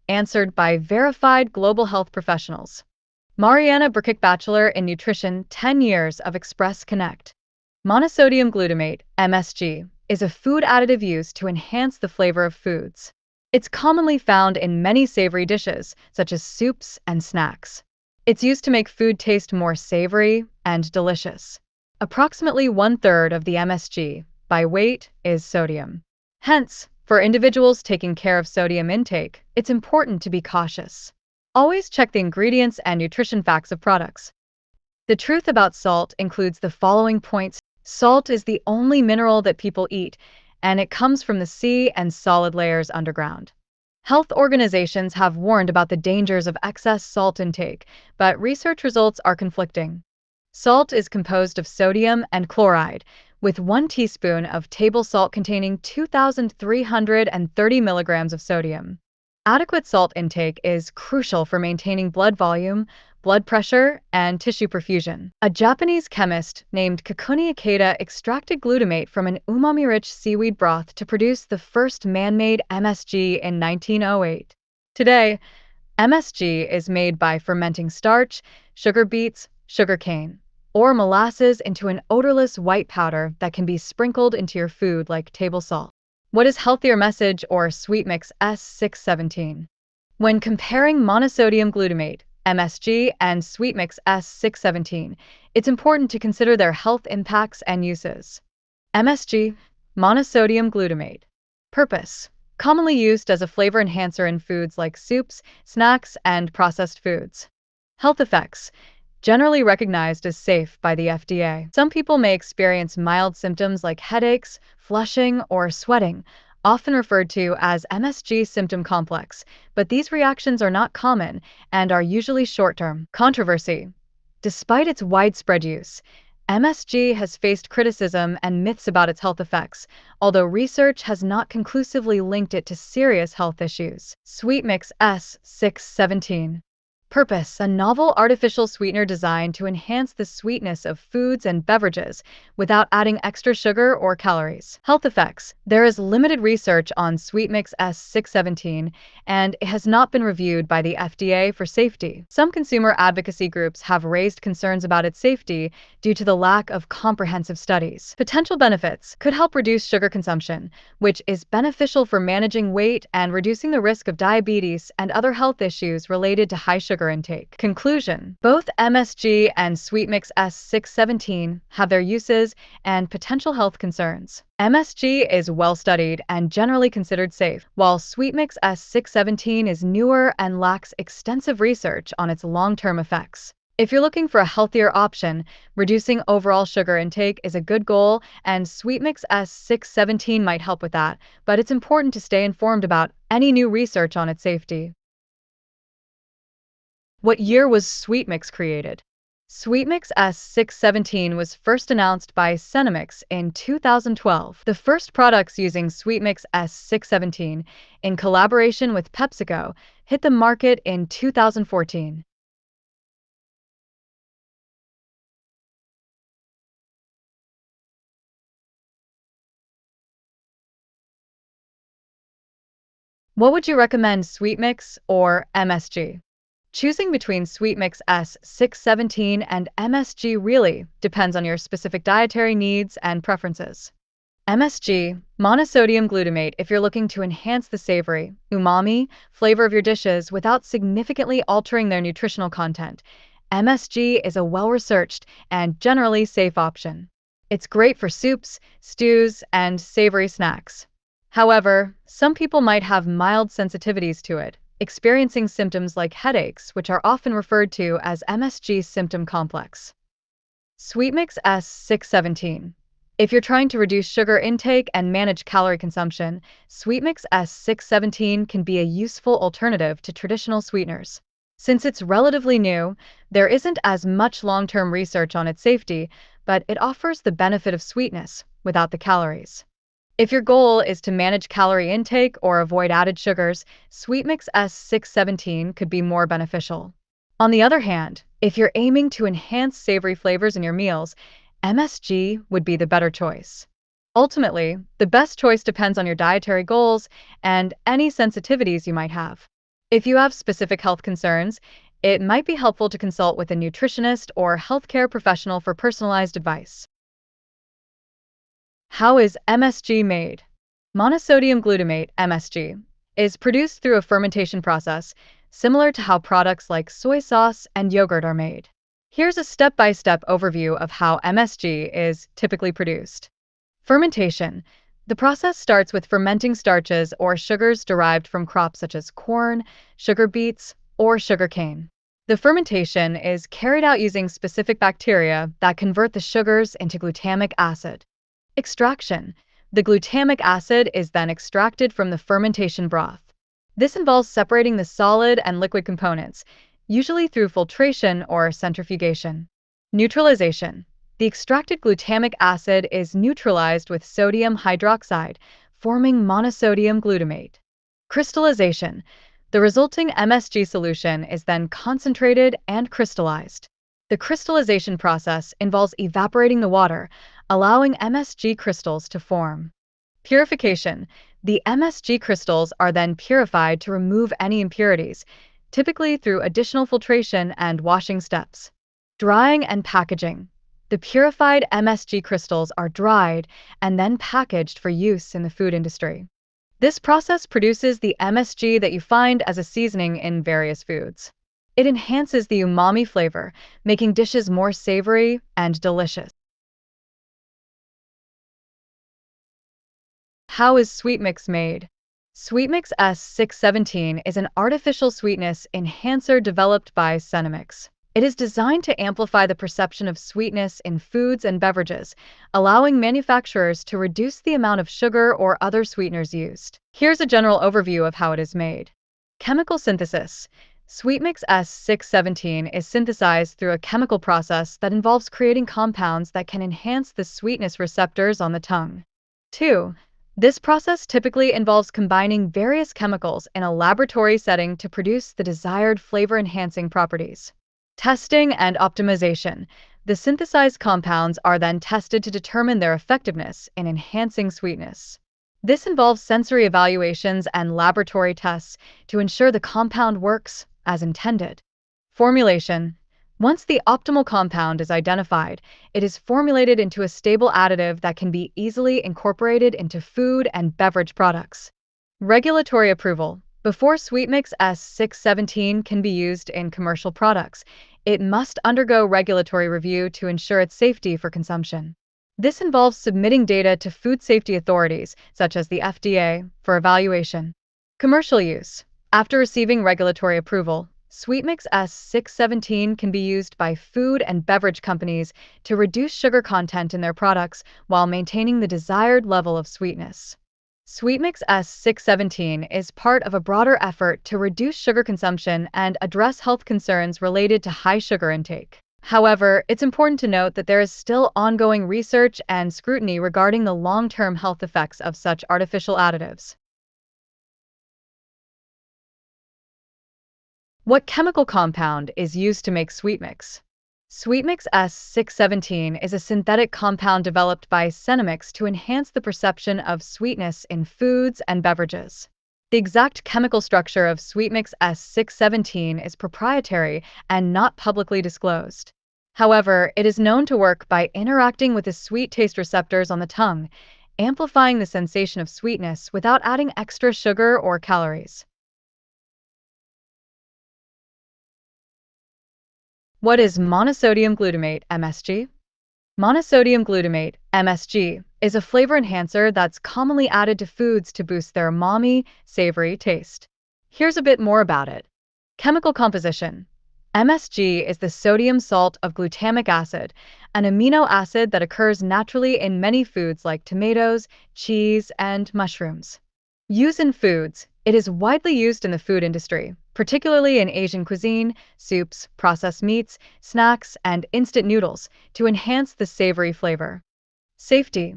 answered by verified global health professionals. Mariana Burkick Bachelor in Nutrition, 10 years of Express Connect. Monosodium glutamate, MSG, is a food additive used to enhance the flavor of foods. It's commonly found in many savory dishes, such as soups and snacks. It's used to make food taste more savory and delicious. Approximately one-third of the MSG, by weight, is sodium. Hence, for individuals taking care of sodium intake, it's important to be cautious. Always check the ingredients and nutrition facts of products. The truth about salt includes the following points. Salt is the only mineral that people eat, and it comes from the sea and solid layers underground. Health organizations have warned about the dangers of excess salt intake, but research results are conflicting. Salt is composed of sodium and chloride, with 1 teaspoon of table salt containing 2,330 milligrams of sodium. Adequate salt intake is crucial for maintaining blood volume, blood pressure, and tissue perfusion. A Japanese chemist named Kakuni Ikeda extracted glutamate from an umami-rich seaweed broth to produce the first man-made MSG in 1908. Today, MSG is made by fermenting starch, sugar beets, sugarcane, or molasses into an odorless white powder that can be sprinkled into your food like table salt. What is healthier message or Sweetmix S617? When comparing monosodium glutamate, MSG, and Sweetmix S617, it's important to consider their health impacts and uses. MSG, monosodium glutamate. Purpose: commonly used as a flavor enhancer in foods like soups, snacks, and processed foods. Health effects: generally recognized as safe by the FDA. Some people may experience mild symptoms like headaches, flushing, or sweating, often referred to as MSG symptom complex, but these reactions are not common and are usually short-term. Controversy: despite its widespread use, MSG has faced criticism and myths about its health effects, although research has not conclusively linked it to serious health issues. Sweetmix S617. Purpose: a novel artificial sweetener designed to enhance the sweetness of foods and beverages without adding extra sugar or calories. Health effects: there is limited research on Sweetmix S617, and it has not been reviewed by the FDA for safety. Some consumer advocacy groups have raised concerns about its safety due to the lack of comprehensive studies. Potential benefits: could help reduce sugar consumption, which is beneficial for managing weight and reducing the risk of diabetes and other health issues related to high sugar intake. Conclusion: both MSG and Sweetmix S617 have their uses and potential health concerns. MSG is well studied and generally considered safe, while Sweetmix S617 is newer and lacks extensive research on its long-term effects. If you're looking for a healthier option, reducing overall sugar intake is a good goal, and Sweetmix S617 might help with that, but it's important to stay informed about any new research on its safety. What year was Sweetmix created? Sweetmix S617 was first announced by Cenomix in 2012. The first products using Sweetmix S617, in collaboration with PepsiCo, hit the market in 2014. What would you recommend, Sweetmix or MSG? Choosing between Sweetmix S617 and MSG really depends on your specific dietary needs and preferences. MSG, monosodium glutamate, if you're looking to enhance the savory, umami flavor of your dishes without significantly altering their nutritional content. MSG is a well-researched and generally safe option. It's great for soups, stews, and savory snacks. However, some people might have mild sensitivities to it, experiencing symptoms like headaches, which are often referred to as MSG symptom complex. Sweetmix S617. If you're trying to reduce sugar intake and manage calorie consumption, Sweetmix S617 can be a useful alternative to traditional sweeteners. Since it's relatively new, there isn't as much long-term research on its safety, but it offers the benefit of sweetness without the calories. If your goal is to manage calorie intake or avoid added sugars, Sweetmix S617 could be more beneficial. On the other hand, if you're aiming to enhance savory flavors in your meals, MSG would be the better choice. Ultimately, the best choice depends on your dietary goals and any sensitivities you might have. If you have specific health concerns, it might be helpful to consult with a nutritionist or healthcare professional for personalized advice. How is MSG made? Monosodium glutamate, MSG, is produced through a fermentation process similar to how products like soy sauce and yogurt are made. Here's a step-by-step overview of how MSG is typically produced. Fermentation. The process starts with fermenting starches or sugars derived from crops such as corn, sugar beets, or sugarcane. The fermentation is carried out using specific bacteria that convert the sugars into glutamic acid. Extraction. The glutamic acid is then extracted from the fermentation broth. This involves separating the solid and liquid components, usually through filtration or centrifugation. Neutralization. The extracted glutamic acid is neutralized with sodium hydroxide, forming monosodium glutamate. Crystallization. The resulting MSG solution is then concentrated and crystallized. The crystallization process involves evaporating the water, allowing MSG crystals to form. Purification. The MSG crystals are then purified to remove any impurities, typically through additional filtration and washing steps. Drying and packaging. The purified MSG crystals are dried and then packaged for use in the food industry. This process produces the MSG that you find as a seasoning in various foods. It enhances the umami flavor, making dishes more savory and delicious. How is sweet mix made? Sweet mix S617 is an artificial sweetness enhancer developed by Cenemix. It is designed to amplify the perception of sweetness in foods and beverages, allowing manufacturers to reduce the amount of sugar or other sweeteners used. Here's a general overview of how it is made. Chemical synthesis. Sweetmix S617 is synthesized through a chemical process that involves creating compounds that can enhance the sweetness receptors on the tongue. 2. This process typically involves combining various chemicals in a laboratory setting to produce the desired flavor-enhancing properties. Testing and optimization. The synthesized compounds are then tested to determine their effectiveness in enhancing sweetness. This involves sensory evaluations and laboratory tests to ensure the compound works as intended. Formulation. Once the optimal compound is identified, it is formulated into a stable additive that can be easily incorporated into food and beverage products. Regulatory approval. Before Sweetmix S617 can be used in commercial products, it must undergo regulatory review to ensure its safety for consumption. This involves submitting data to food safety authorities, such as the FDA, for evaluation. Commercial use. After receiving regulatory approval, Sweetmix S617 can be used by food and beverage companies to reduce sugar content in their products while maintaining the desired level of sweetness. Sweetmix S617 is part of a broader effort to reduce sugar consumption and address health concerns related to high sugar intake. However, it's important to note that there is still ongoing research and scrutiny regarding the long-term health effects of such artificial additives. What chemical compound is used to make Sweetmix? Sweetmix S617 is a synthetic compound developed by Cenemix to enhance the perception of sweetness in foods and beverages. The exact chemical structure of Sweetmix S617 is proprietary and not publicly disclosed. However, it is known to work by interacting with the sweet taste receptors on the tongue, amplifying the sensation of sweetness without adding extra sugar or calories. What is monosodium glutamate, MSG? Monosodium glutamate, MSG, is a flavor enhancer that's commonly added to foods to boost their umami, savory taste. Here's a bit more about it. Chemical composition. MSG is the sodium salt of glutamic acid, an amino acid that occurs naturally in many foods like tomatoes, cheese, and mushrooms. Use in foods. It is widely used in the food industry, particularly in Asian cuisine, soups, processed meats, snacks, and instant noodles, to enhance the savory flavor. Safety.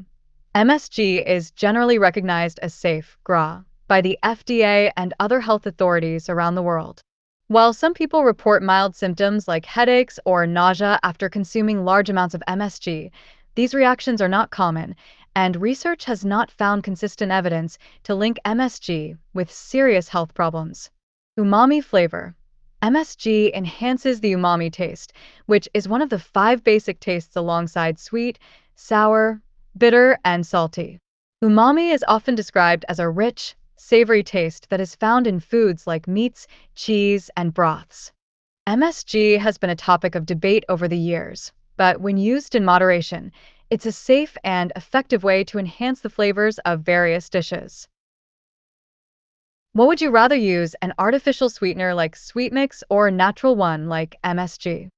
MSG is generally recognized as safe, GRA, by the FDA and other health authorities around the world. While some people report mild symptoms like headaches or nausea after consuming large amounts of MSG, these reactions are not common, and research has not found consistent evidence to link MSG with serious health problems. Umami flavor. MSG enhances the umami taste, which is one of the five basic tastes alongside sweet, sour, bitter, and salty. Umami is often described as a rich, savory taste that is found in foods like meats, cheese, and broths. MSG has been a topic of debate over the years, but when used in moderation, it's a safe and effective way to enhance the flavors of various dishes. What would you rather use, an artificial sweetener like sweet mix or a natural one like MSG?